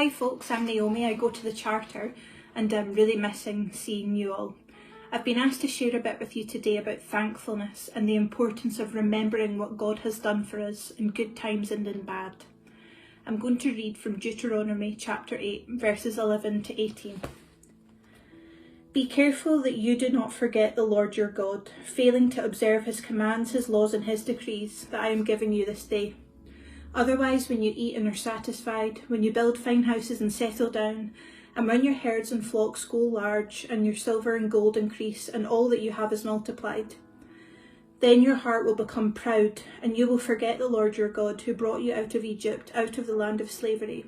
Hi folks, I'm Naomi. I go to the charter and I'm really missing seeing you all. I've been asked to share a bit with you today about thankfulness and the importance of remembering what God has done for us in good times and in bad. I'm going to read from Deuteronomy chapter 8 verses 11 to 18. Be careful that you do not forget the Lord your God, failing to observe his commands, his laws and his decrees that I am giving you this day. Otherwise, when you eat and are satisfied, when you build fine houses and settle down, and when your herds and flocks grow large, and your silver and gold increase, and all that you have is multiplied, then your heart will become proud, and you will forget the Lord your God, who brought you out of Egypt, out of the land of slavery.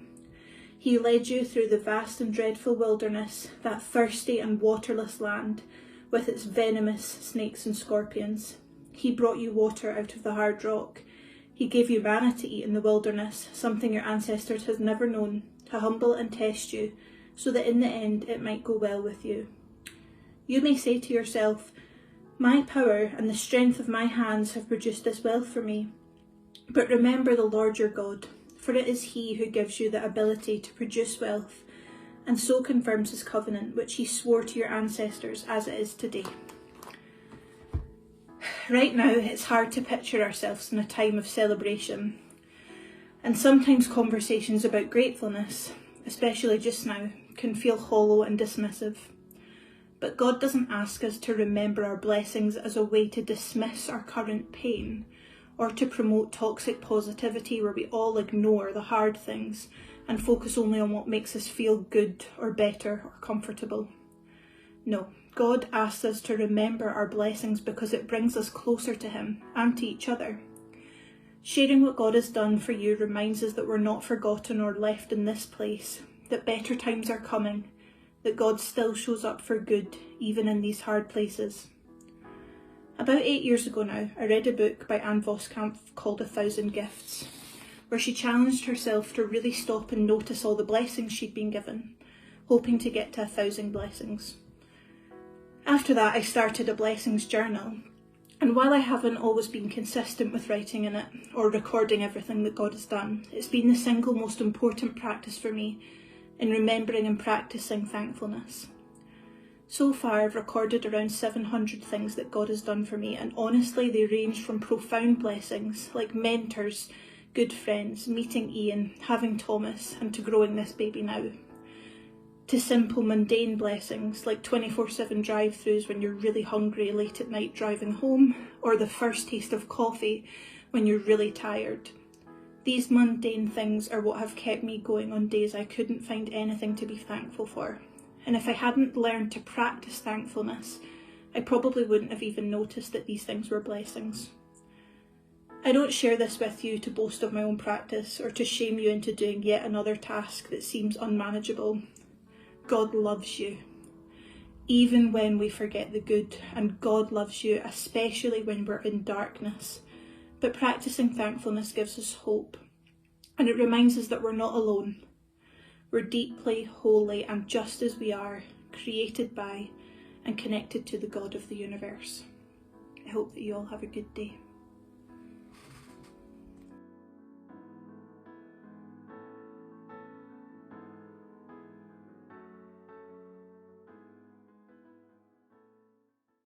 He led you through the vast and dreadful wilderness, that thirsty and waterless land, with its venomous snakes and scorpions. He brought you water out of the hard rock. He gave you manna to eat in the wilderness, something your ancestors had never known, to humble and test you, so that in the end it might go well with you. You may say to yourself, my power and the strength of my hands have produced this wealth for me. But remember the Lord your God, for it is he who gives you the ability to produce wealth, and so confirms his covenant, which he swore to your ancestors as it is today. Right now, it's hard to picture ourselves in a time of celebration, and sometimes conversations about gratefulness, especially just now, can feel hollow and dismissive. But God doesn't ask us to remember our blessings as a way to dismiss our current pain, or to promote toxic positivity where we all ignore the hard things and focus only on what makes us feel good or better or comfortable. No. God asks us to remember our blessings because it brings us closer to him and to each other. Sharing what God has done for you reminds us that we're not forgotten or left in this place, that better times are coming, that God still shows up for good even in these hard places. About 8 years ago now, I read a book by Anne Voskamp called 1,000 Gifts, where she challenged herself to really stop and notice all the blessings she'd been given, hoping to get to 1,000 blessings. After that, I started a blessings journal, and while I haven't always been consistent with writing in it or recording everything that God has done, it's been the single most important practice for me in remembering and practicing thankfulness. So far, I've recorded around 700 things that God has done for me, and honestly, they range from profound blessings like mentors, good friends, meeting Ian, having Thomas, and to growing this baby now, to simple mundane blessings like 24/7 drive-thrus when you're really hungry late at night driving home, or the first taste of coffee when you're really tired. These mundane things are what have kept me going on days I couldn't find anything to be thankful for. And if I hadn't learned to practice thankfulness, I probably wouldn't have even noticed that these things were blessings. I don't share this with you to boast of my own practice or to shame you into doing yet another task that seems unmanageable. God loves you, even when we forget the good, and God loves you especially when we're in darkness. But practicing thankfulness gives us hope, and it reminds us that we're not alone. We're deeply, holy, and just as we are, created by and connected to the God of the universe. I hope that you all have a good day.